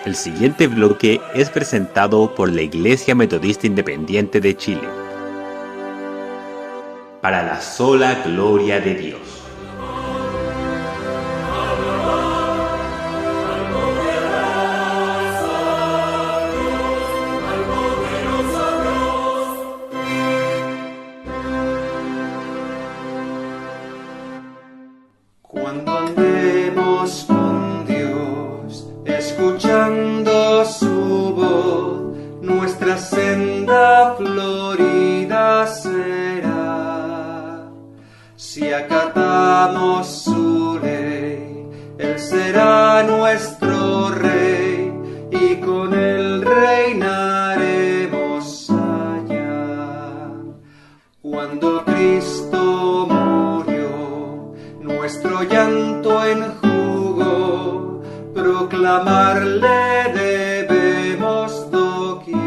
El siguiente bloque es presentado por la Iglesia Metodista Independiente de Chile. Para la sola gloria de Dios. Cuando andemos con Dios, escuchando su voz, nuestra senda florida será. Si acatamos su ley, Él será nuestro Rey, y con Él reinaremos allá. Cuando Cristo murió, nuestro llanto enjugó, proclamarle debemos doquier.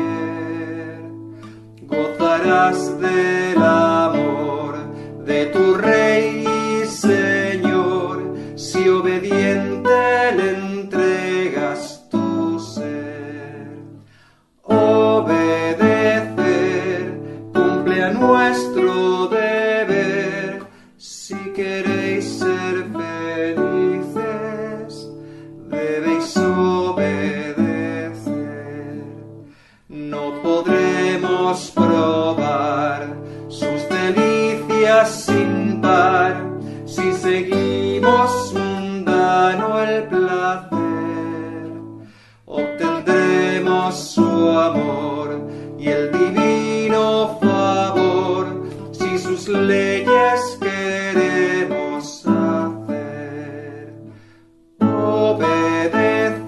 Gozarás del amor de tu Rey y Señor, si obediente le entregas tu ser. Obedecer cumple a nuestro deber, si queréis ser felices, debéis obedecer. No podremos probar sus delicias sin par, si seguimos mundano el placer. Obtendremos su amor y el divino favor, si sus leyes queremos hacer. Obedecer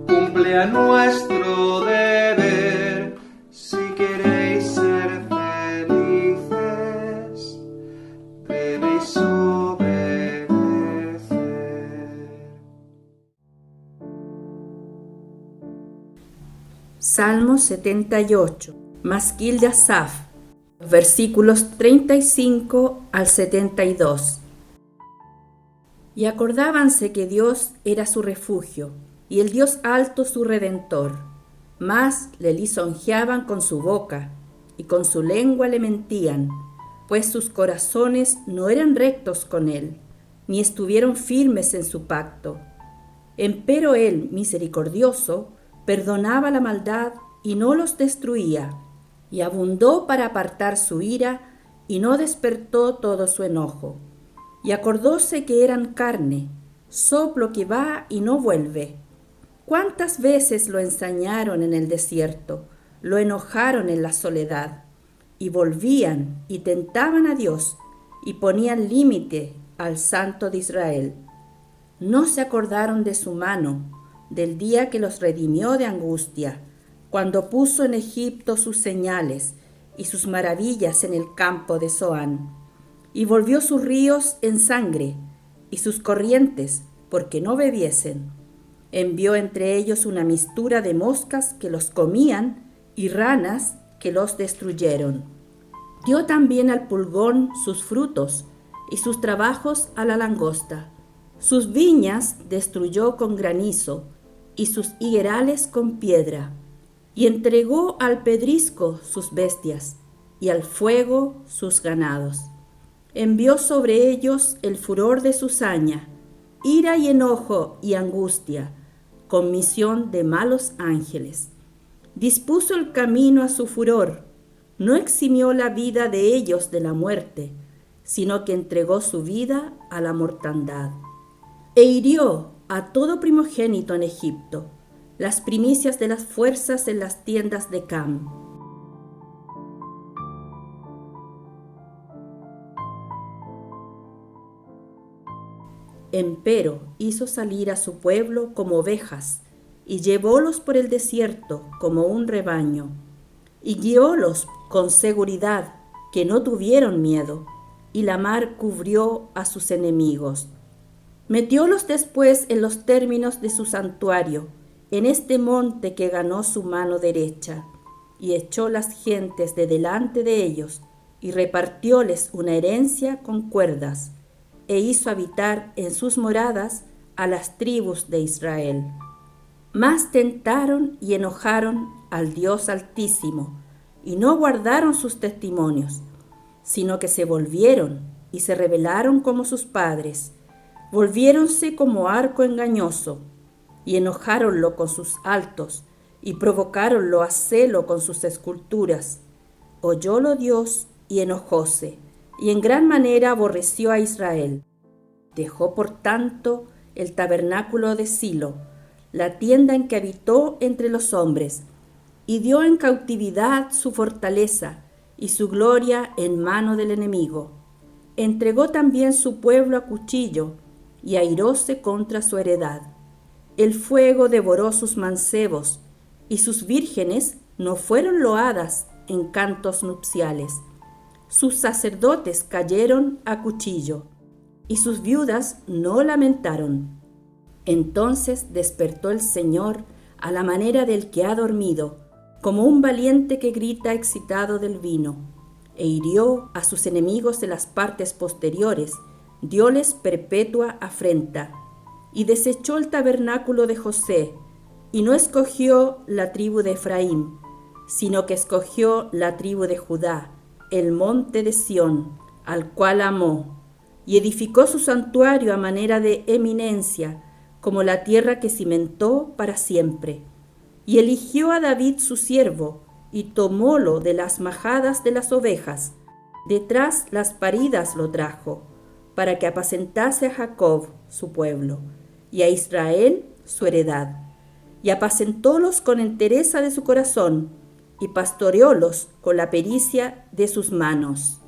cumple a nuestro deber, si queréis ser felices, debéis obedecer. Salmo 78, Masquil de Asaf, versículos 35 al 72. Y acordábanse que Dios era su refugio, y el Dios alto su redentor. Mas le lisonjeaban con su boca, y con su lengua le mentían, pues sus corazones no eran rectos con él, ni estuvieron firmes en su pacto. Empero él, misericordioso, perdonaba la maldad y no los destruía, y abundó para apartar su ira, y no despertó todo su enojo. Y acordóse que eran carne, soplo que va y no vuelve. ¿Cuántas veces lo ensañaron en el desierto, lo enojaron en la soledad? Y volvían y tentaban a Dios, y ponían límite al Santo de Israel. No se acordaron de su mano, del día que los redimió de angustia, cuando puso en Egipto sus señales y sus maravillas en el campo de Zoán, y volvió sus ríos en sangre y sus corrientes porque no bebiesen. Envió entre ellos una mistura de moscas que los comían y ranas que los destruyeron. Dio también al pulgón sus frutos y sus trabajos a la langosta. Sus viñas destruyó con granizo y sus higuerales con piedra, y entregó al pedrisco sus bestias, y al fuego sus ganados. Envió sobre ellos el furor de su saña, ira y enojo y angustia, con misión de malos ángeles. Dispuso el camino a su furor, no eximió la vida de ellos de la muerte, sino que entregó su vida a la mortandad. E hirió a todo primogénito en Egipto, las primicias de las fuerzas en las tiendas de Cam. Empero hizo salir a su pueblo como ovejas, y llevólos por el desierto como un rebaño, y guiólos con seguridad, que no tuvieron miedo, y la mar cubrió a sus enemigos. Metiólos después en los términos de su santuario, en este monte que ganó su mano derecha, y echó las gentes de delante de ellos, y repartióles una herencia con cuerdas, e hizo habitar en sus moradas a las tribus de Israel. Mas tentaron y enojaron al Dios Altísimo, y no guardaron sus testimonios, sino que se volvieron y se rebelaron como sus padres. Volviéronse como arco engañoso, y enojáronlo con sus altos, y provocáronlo a celo con sus esculturas. Oyólo Dios y enojóse, y en gran manera aborreció a Israel. Dejó por tanto el tabernáculo de Silo, la tienda en que habitó entre los hombres, y dio en cautividad su fortaleza y su gloria en mano del enemigo. Entregó también su pueblo a cuchillo, y airóse contra su heredad. El fuego devoró sus mancebos, y sus vírgenes no fueron loadas en cantos nupciales. Sus sacerdotes cayeron a cuchillo, y sus viudas no lamentaron. Entonces despertó el Señor a la manera del que ha dormido, como un valiente que grita excitado del vino, e hirió a sus enemigos en las partes posteriores, dióles perpetua afrenta, y desechó el tabernáculo de José, y no escogió la tribu de Efraín, sino que escogió la tribu de Judá, el monte de Sión, al cual amó, y edificó su santuario a manera de eminencia, como la tierra que cimentó para siempre. Y eligió a David su siervo, y tomólo de las majadas de las ovejas, detrás las paridas lo trajo, para que apacentase a Jacob su pueblo, y a Israel su heredad. Y apacentólos con entereza de su corazón, y pastoreólos con la pericia de sus manos.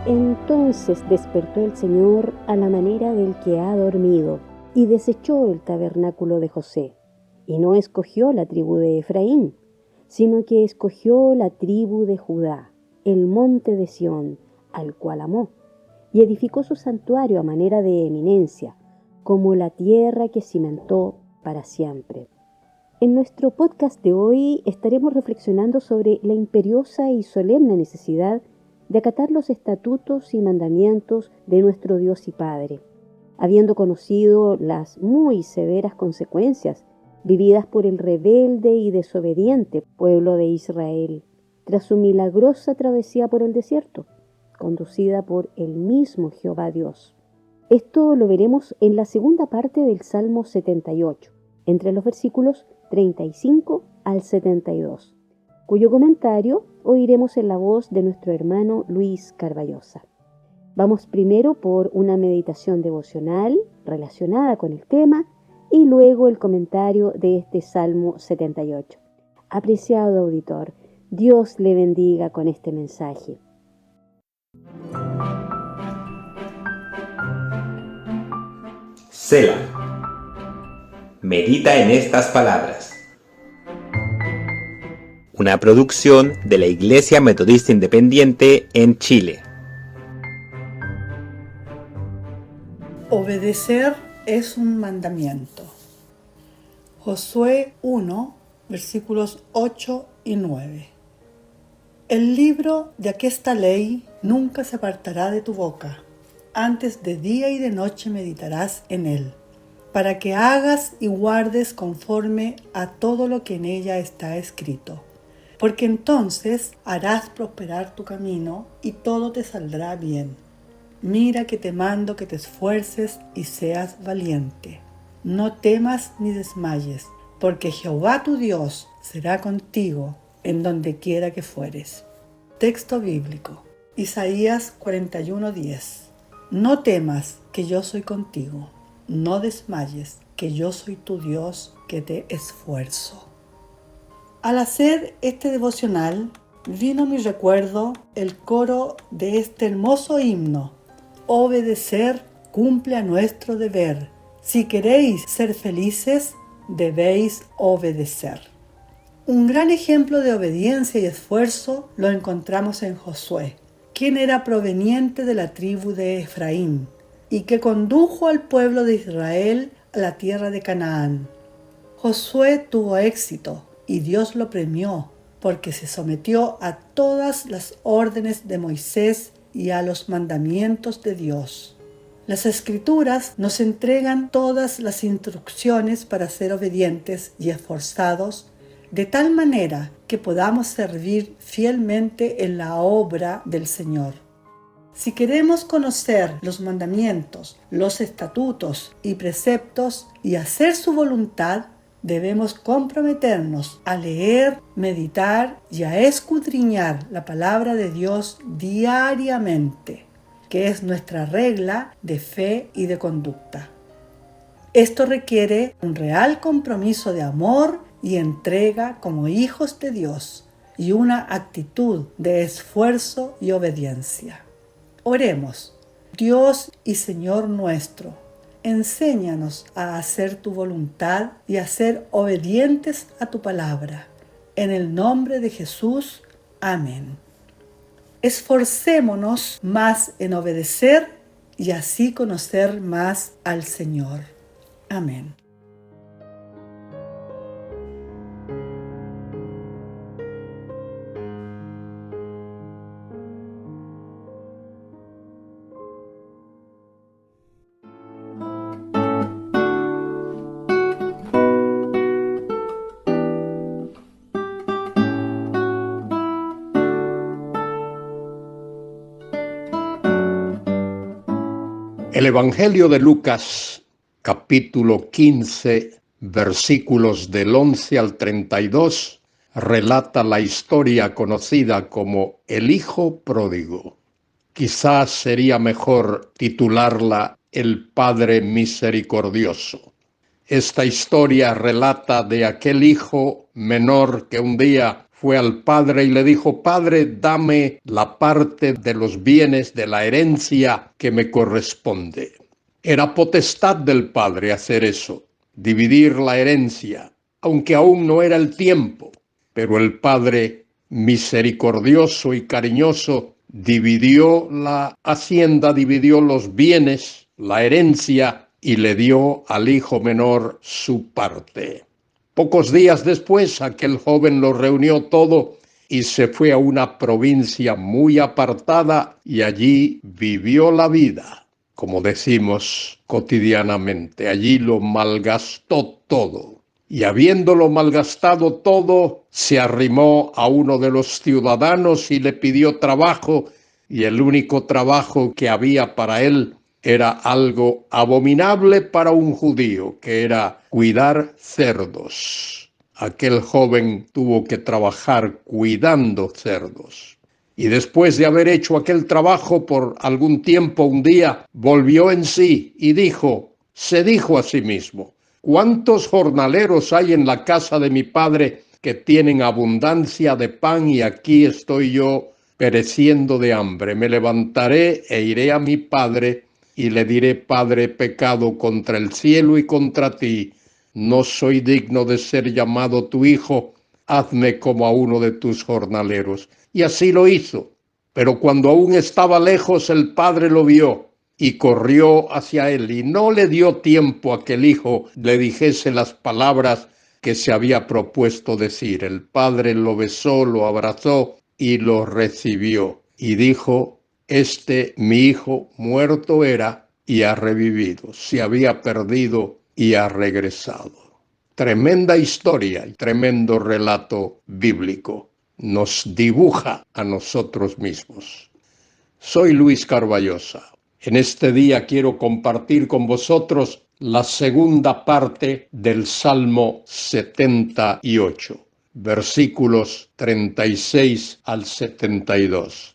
Entonces despertó el Señor a la manera del que ha dormido, y desechó el tabernáculo de José, y no escogió la tribu de Efraín, sino que escogió la tribu de Judá, el monte de Sión, al cual amó, y edificó su santuario a manera de eminencia, como la tierra que cimentó para siempre. En nuestro podcast de hoy estaremos reflexionando sobre la imperiosa y solemne necesidad de acatar los estatutos y mandamientos de nuestro Dios y Padre, habiendo conocido las muy severas consecuencias vividas por el rebelde y desobediente pueblo de Israel, tras su milagrosa travesía por el desierto, conducida por el mismo Jehová Dios. Esto lo veremos en la segunda parte del Salmo 78, entre los versículos 35 al 72, cuyo comentario oiremos en la voz de nuestro hermano Luis Carballosa. Vamos primero por una meditación devocional relacionada con el tema y luego el comentario de este Salmo 78. Apreciado auditor, Dios le bendiga con este mensaje. Selah. Medita en estas palabras. Una producción de la Iglesia Metodista Independiente en Chile. Obedecer es un mandamiento. Josué 1, versículos 8 y 9. El libro de aquesta ley nunca se apartará de tu boca, antes de día y de noche meditarás en él, para que hagas y guardes conforme a todo lo que en ella está escrito. Porque entonces harás prosperar tu camino y todo te saldrá bien. Mira que te mando que te esfuerces y seas valiente. No temas ni desmayes, porque Jehová tu Dios será contigo en donde quiera que fueres. Texto bíblico, Isaías 41:10. No temas, que yo soy contigo. No desmayes, que yo soy tu Dios, que te esfuerzo. Al hacer este devocional, vino a mi recuerdo el coro de este hermoso himno. Obedecer cumple a nuestro deber. Si queréis ser felices, debéis obedecer. Un gran ejemplo de obediencia y esfuerzo lo encontramos en Josué, quien era proveniente de la tribu de Efraín y que condujo al pueblo de Israel a la tierra de Canaán. Josué tuvo éxito y Dios lo premió porque se sometió a todas las órdenes de Moisés y a los mandamientos de Dios. Las Escrituras nos entregan todas las instrucciones para ser obedientes y esforzados, de tal manera que podamos servir fielmente en la obra del Señor. Si queremos conocer los mandamientos, los estatutos y preceptos y hacer su voluntad, debemos comprometernos a leer, meditar y a escudriñar la palabra de Dios diariamente, que es nuestra regla de fe y de conducta. Esto requiere un real compromiso de amor y entrega como hijos de Dios y una actitud de esfuerzo y obediencia. Oremos. Dios y Señor nuestro, enséñanos a hacer tu voluntad y a ser obedientes a tu palabra. En el nombre de Jesús. Amén. Esforcémonos más en obedecer y así conocer más al Señor. Amén. El Evangelio de Lucas, capítulo 15, versículos del 11 al 32, relata la historia conocida como el Hijo Pródigo. Quizás sería mejor titularla El Padre Misericordioso. Esta historia relata de aquel hijo menor que un día fue al padre y le dijo: Padre, dame la parte de los bienes de la herencia que me corresponde. Era potestad del padre hacer eso, dividir la herencia, aunque aún no era el tiempo. Pero el padre, misericordioso y cariñoso, dividió la hacienda, dividió los bienes, la herencia, y le dio al hijo menor su parte. Pocos días después, aquel joven lo reunió todo y se fue a una provincia muy apartada y allí vivió la vida, como decimos cotidianamente. Allí lo malgastó todo. Y habiéndolo malgastado todo, se arrimó a uno de los ciudadanos y le pidió trabajo, y el único trabajo que había para él era algo abominable para un judío, que era cuidar cerdos. Aquel joven tuvo que trabajar cuidando cerdos. Y después de haber hecho aquel trabajo por algún tiempo, un día volvió en sí y se dijo a sí mismo: ¿cuántos jornaleros hay en la casa de mi padre que tienen abundancia de pan y aquí estoy yo pereciendo de hambre? Me levantaré e iré a mi padre y le diré: Padre, he pecado contra el cielo y contra ti. No soy digno de ser llamado tu hijo. Hazme como a uno de tus jornaleros. Y así lo hizo. Pero cuando aún estaba lejos, el padre lo vio y corrió hacia él. Y no le dio tiempo a que el hijo le dijese las palabras que se había propuesto decir. El padre lo besó, lo abrazó y lo recibió. Y dijo: mi hijo muerto era y ha revivido, se había perdido y ha regresado. Tremenda historia y tremendo relato bíblico. Nos dibuja a nosotros mismos. Soy Luis Carballosa. En este día quiero compartir con vosotros la segunda parte del Salmo 78, versículos 36 al 72.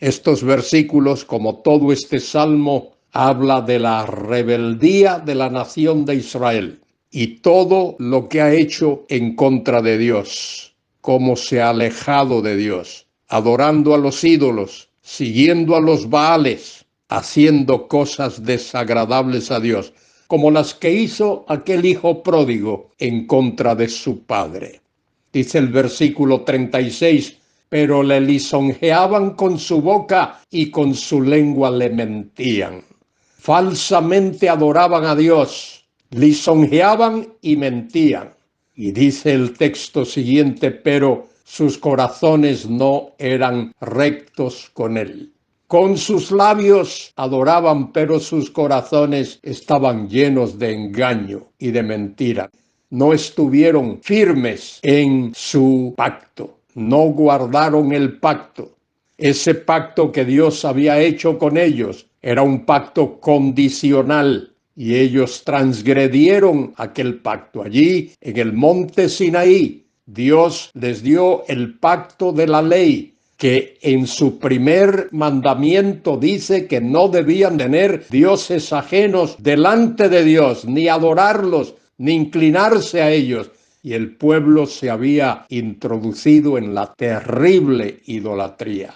Estos versículos, como todo este salmo, habla de la rebeldía de la nación de Israel y todo lo que ha hecho en contra de Dios, cómo se ha alejado de Dios, adorando a los ídolos, siguiendo a los Baales, haciendo cosas desagradables a Dios, como las que hizo aquel hijo pródigo en contra de su padre. Dice el versículo 36: pero le lisonjeaban con su boca y con su lengua le mentían. Falsamente adoraban a Dios, lisonjeaban y mentían. Y dice el texto siguiente, pero sus corazones no eran rectos con él. Con sus labios adoraban, pero sus corazones estaban llenos de engaño y de mentira. No estuvieron firmes en su pacto, no guardaron el pacto. Ese pacto que Dios había hecho con ellos era un pacto condicional y ellos transgredieron aquel pacto. Allí, en el monte Sinaí, Dios les dio el pacto de la ley, que en su primer mandamiento dice que no debían tener dioses ajenos delante de Dios, ni adorarlos, ni inclinarse a ellos. Y el pueblo se había introducido en la terrible idolatría.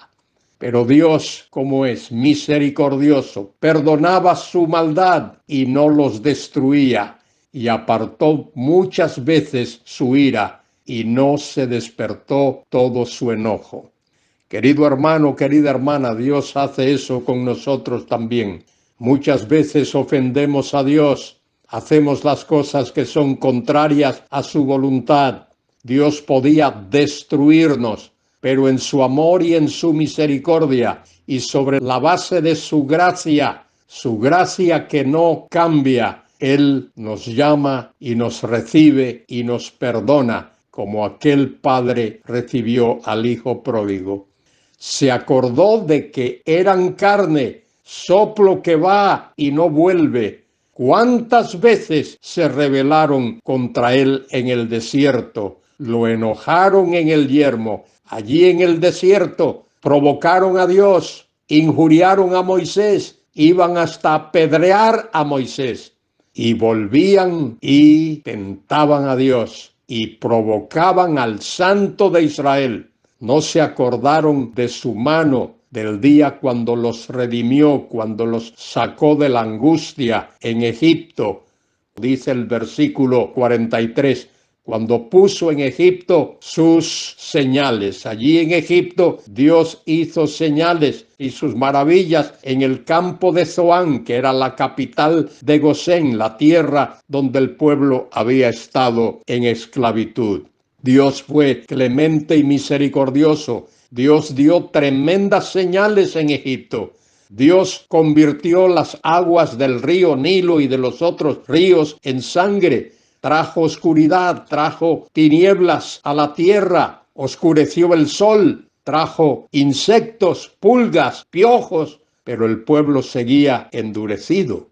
Pero Dios, como es misericordioso, perdonaba su maldad y no los destruía, y apartó muchas veces su ira, y no se despertó todo su enojo. Querido hermano, querida hermana, Dios hace eso con nosotros también. Muchas veces ofendemos a Dios, hacemos las cosas que son contrarias a su voluntad. Dios podía destruirnos, pero en su amor y en su misericordia y sobre la base de su gracia que no cambia, Él nos llama y nos recibe y nos perdona, como aquel padre recibió al hijo pródigo. Se acordó de que eran carne, soplo que va y no vuelve. ¿Cuántas veces se rebelaron contra él en el desierto? Lo enojaron en el yermo. Allí en el desierto provocaron a Dios, injuriaron a Moisés, iban hasta apedrear a Moisés. Y volvían y tentaban a Dios y provocaban al Santo de Israel. No se acordaron de su mano, del día cuando los redimió, cuando los sacó de la angustia en Egipto. Dice el versículo 43, cuando puso en Egipto sus señales. Allí en Egipto Dios hizo señales y sus maravillas en el campo de Zoán, que era la capital de Gosén, la tierra donde el pueblo había estado en esclavitud. Dios fue clemente y misericordioso. Dios dio tremendas señales en Egipto. Dios convirtió las aguas del río Nilo y de los otros ríos en sangre. Trajo oscuridad, trajo tinieblas a la tierra, oscureció el sol, trajo insectos, pulgas, piojos, pero el pueblo seguía endurecido.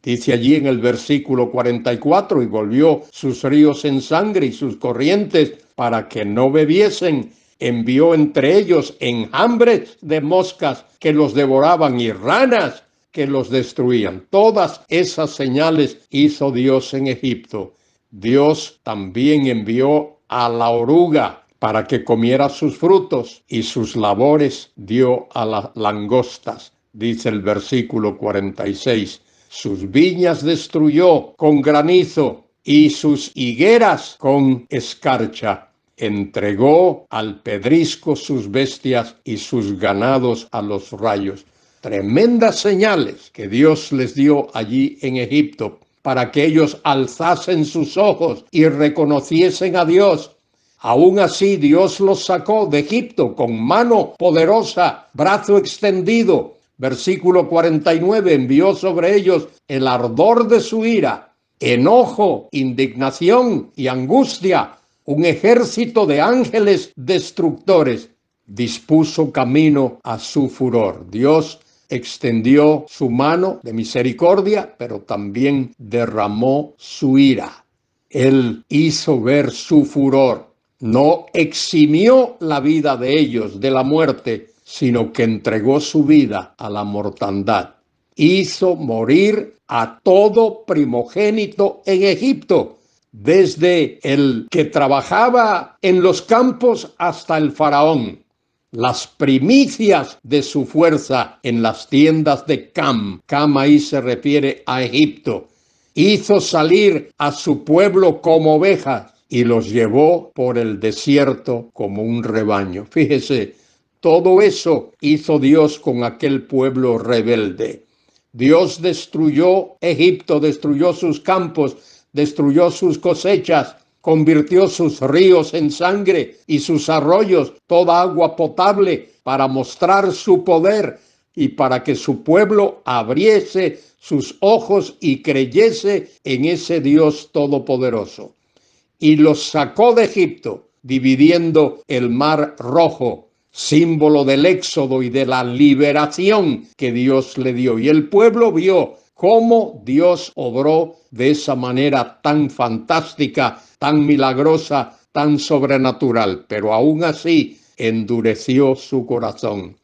Dice allí en el versículo 44, y volvió sus ríos en sangre y sus corrientes para que no bebiesen. Envió entre ellos enjambres de moscas que los devoraban y ranas que los destruían. Todas esas señales hizo Dios en Egipto. Dios también envió a la oruga para que comiera sus frutos y sus labores dio a las langostas. Dice el versículo 46. Sus viñas destruyó con granizo y sus higueras con escarcha. Entregó al pedrisco sus bestias y sus ganados a los rayos. Tremendas señales que Dios les dio allí en Egipto para que ellos alzasen sus ojos y reconociesen a Dios. Aún así Dios los sacó de Egipto con mano poderosa, brazo extendido. Versículo 49, envió sobre ellos el ardor de su ira, enojo, indignación y angustia, un ejército de ángeles destructores. Dispuso camino a su furor. Dios extendió su mano de misericordia, pero también derramó su ira. Él hizo ver su furor. No eximió la vida de ellos de la muerte, sino que entregó su vida a la mortandad. Hizo morir a todo primogénito en Egipto, desde el que trabajaba en los campos hasta el faraón. Las primicias de su fuerza en las tiendas de Cam. Cam ahí se refiere a Egipto. Hizo salir a su pueblo como ovejas y los llevó por el desierto como un rebaño. Fíjese, todo eso hizo Dios con aquel pueblo rebelde. Dios destruyó Egipto, destruyó sus campos, destruyó sus cosechas, convirtió sus ríos en sangre y sus arroyos, toda agua potable, para mostrar su poder y para que su pueblo abriese sus ojos y creyese en ese Dios todopoderoso. Y los sacó de Egipto, dividiendo el mar Rojo, símbolo del éxodo y de la liberación que Dios le dio. Y el pueblo vio cómo Dios obró de esa manera tan fantástica, tan milagrosa, tan sobrenatural, pero aún así endureció su corazón.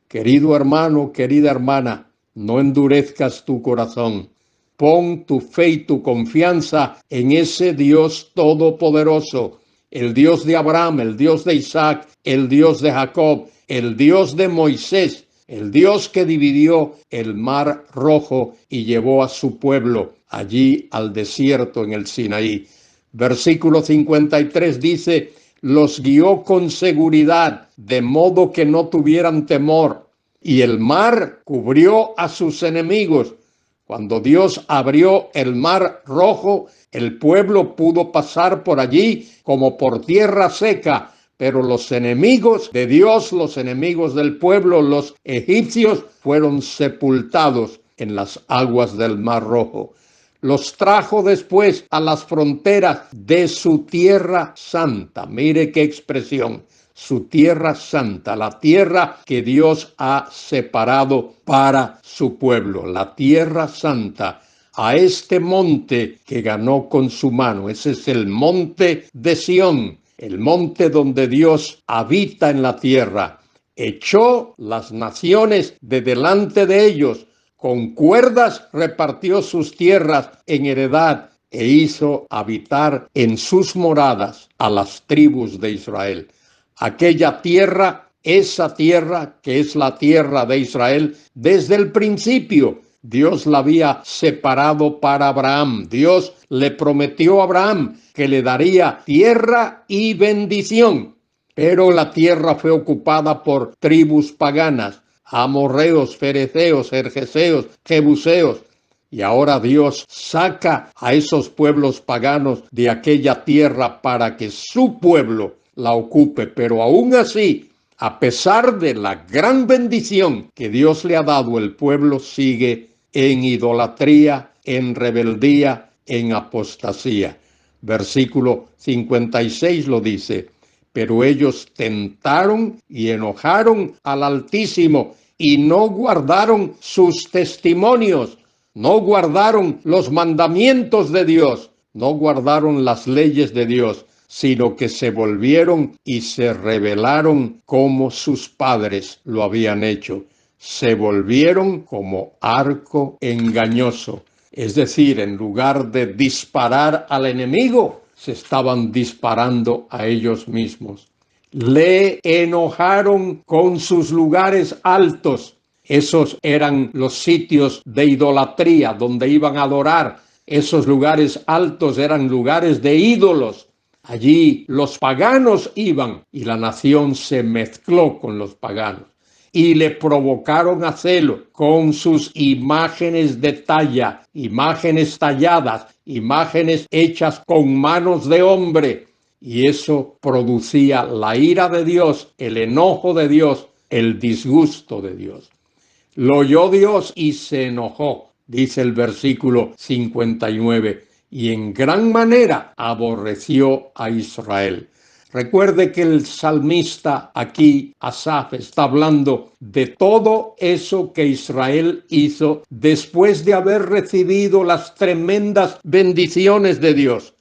Querido hermano, querida hermana, no endurezcas tu corazón. Pon tu fe y tu confianza en ese Dios todopoderoso, el Dios de Abraham, el Dios de Isaac, el Dios de Jacob, el Dios de Moisés, el Dios que dividió el mar Rojo y llevó a su pueblo allí al desierto en el Sinaí. Versículo 53 dice: los guió con seguridad, de modo que no tuvieran temor, y el mar cubrió a sus enemigos. Cuando Dios abrió el mar Rojo, el pueblo pudo pasar por allí como por tierra seca, pero los enemigos de Dios, los enemigos del pueblo, los egipcios, fueron sepultados en las aguas del mar Rojo. Los trajo después a las fronteras de su tierra santa. Mire qué expresión. Su tierra santa, la tierra que Dios ha separado para su pueblo, la tierra santa, a este monte que ganó con su mano. Ese es el monte de Sión, el monte donde Dios habita en la tierra. Echó las naciones de delante de ellos, con cuerdas repartió sus tierras en heredad e hizo habitar en sus moradas a las tribus de Israel. Aquella tierra, esa tierra que es la tierra de Israel, desde el principio Dios la había separado para Abraham. Dios le prometió a Abraham que le daría tierra y bendición, pero la tierra fue ocupada por tribus paganas, amorreos, fereceos, gergeseos, jebuseos. Y ahora Dios saca a esos pueblos paganos de aquella tierra para que su pueblo la ocupe, pero aún así, a pesar de la gran bendición que Dios le ha dado, el pueblo sigue en idolatría, en rebeldía, en apostasía. Versículo 56 lo dice: pero ellos tentaron y enojaron al Altísimo y no guardaron sus testimonios, no guardaron los mandamientos de Dios, no guardaron las leyes de Dios, sino que se volvieron y se rebelaron como sus padres lo habían hecho. Se volvieron como arco engañoso. Es decir, en lugar de disparar al enemigo, se estaban disparando a ellos mismos. Le enojaron con sus lugares altos. Esos eran los sitios de idolatría donde iban a adorar. Esos lugares altos eran lugares de ídolos. Allí los paganos iban y la nación se mezcló con los paganos y le provocaron a celo con sus imágenes de talla, imágenes talladas, imágenes hechas con manos de hombre, y eso producía la ira de Dios, el enojo de Dios, el disgusto de Dios. Lo oyó Dios y se enojó, dice el versículo 59. Y en gran manera aborreció a Israel. Recuerde que el salmista aquí, Asaf, está hablando de todo eso que Israel hizo después de haber recibido las tremendas bendiciones de Dios.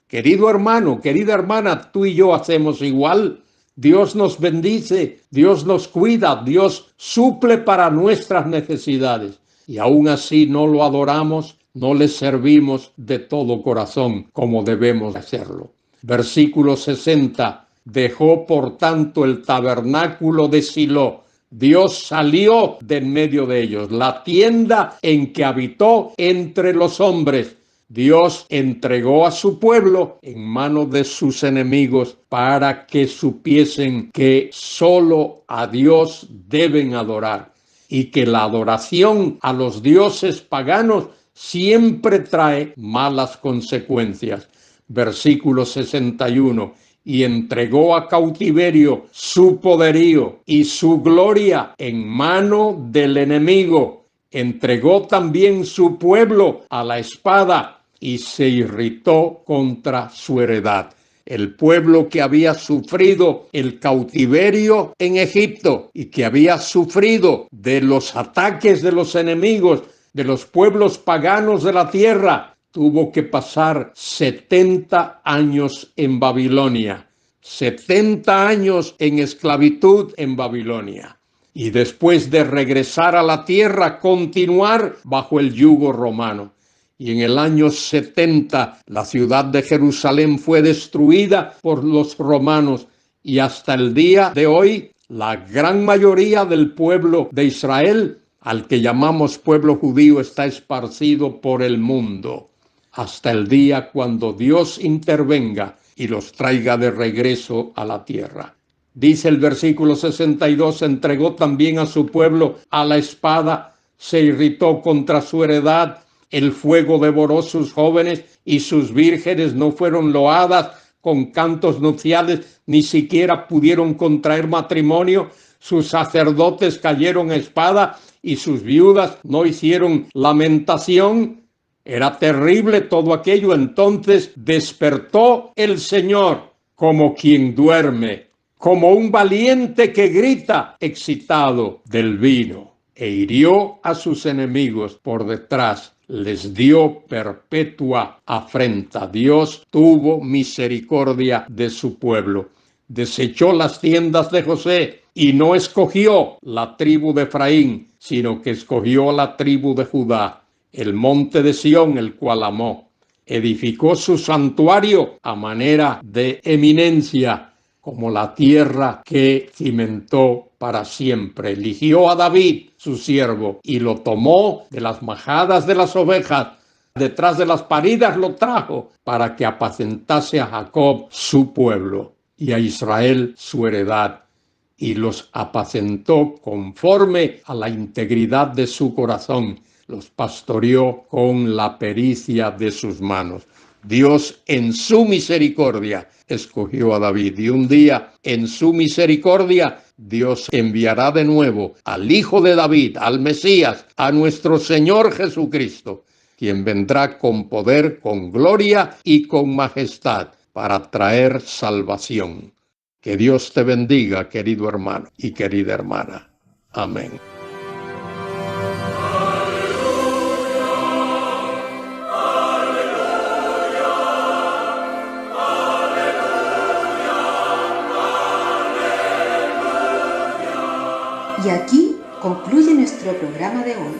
Querido hermano, querida hermana, tú y yo hacemos igual. Dios nos bendice, Dios nos cuida, Dios suple para nuestras necesidades. Y aún así no lo adoramos, no le servimos de todo corazón como debemos hacerlo. Versículo 60. Dejó por tanto el tabernáculo de Silo. Dios salió de en medio de ellos, la tienda en que habitó entre los hombres. Dios entregó a su pueblo en manos de sus enemigos para que supiesen que solo a Dios deben adorar. y que la adoración a los dioses paganos siempre trae malas consecuencias. Versículo 61. Y entregó a cautiverio su poderío y su gloria en mano del enemigo. Entregó también su pueblo a la espada y se irritó contra su heredad. El pueblo que había sufrido el cautiverio en Egipto y que había sufrido de los ataques de los enemigos, de los pueblos paganos de la tierra, tuvo que pasar 70 años en Babilonia, 70 años en esclavitud en Babilonia. Y después de regresar a la tierra, continuar bajo el yugo romano. Y en el año 70 la ciudad de Jerusalén fue destruida por los romanos y hasta el día de hoy la gran mayoría del pueblo de Israel, al que llamamos pueblo judío, está esparcido por el mundo hasta el día cuando Dios intervenga y los traiga de regreso a la tierra. Dice el versículo 62, entregó también a su pueblo a la espada, se irritó contra su heredad, el fuego devoró sus jóvenes y sus vírgenes no fueron loadas con cantos nupciales, ni siquiera pudieron contraer matrimonio. Sus sacerdotes cayeron a espada y sus viudas no hicieron lamentación. Era terrible todo aquello. Entonces despertó el Señor como quien duerme, como un valiente que grita excitado del vino, e hirió a sus enemigos por detrás. Les dio perpetua afrenta. Dios tuvo misericordia de su pueblo. Desechó las tiendas de José y no escogió la tribu de Efraín, sino que escogió la tribu de Judá, el monte de Sión, el cual amó. Edificó su santuario a manera de eminencia, como la tierra que cimentó para siempre. Eligió a David, su siervo, y lo tomó de las majadas de las ovejas. Detrás de las paridas lo trajo para que apacentase a Jacob, su pueblo, y a Israel, su heredad. Y los apacentó conforme a la integridad de su corazón. Los pastoreó con la pericia de sus manos. Dios en su misericordia escogió a David, y un día en su misericordia Dios enviará de nuevo al Hijo de David, al Mesías, a nuestro Señor Jesucristo, quien vendrá con poder, con gloria y con majestad para traer salvación. Que Dios te bendiga, querido hermano y querida hermana. Amén. Y aquí concluye nuestro programa de hoy.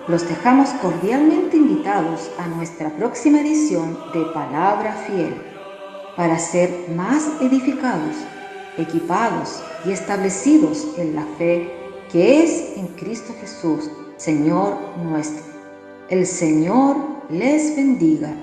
Los dejamos cordialmente invitados a nuestra próxima edición de Palabra Fiel, para ser más edificados, equipados y establecidos en la fe que es en Cristo Jesús, Señor nuestro. El Señor les bendiga.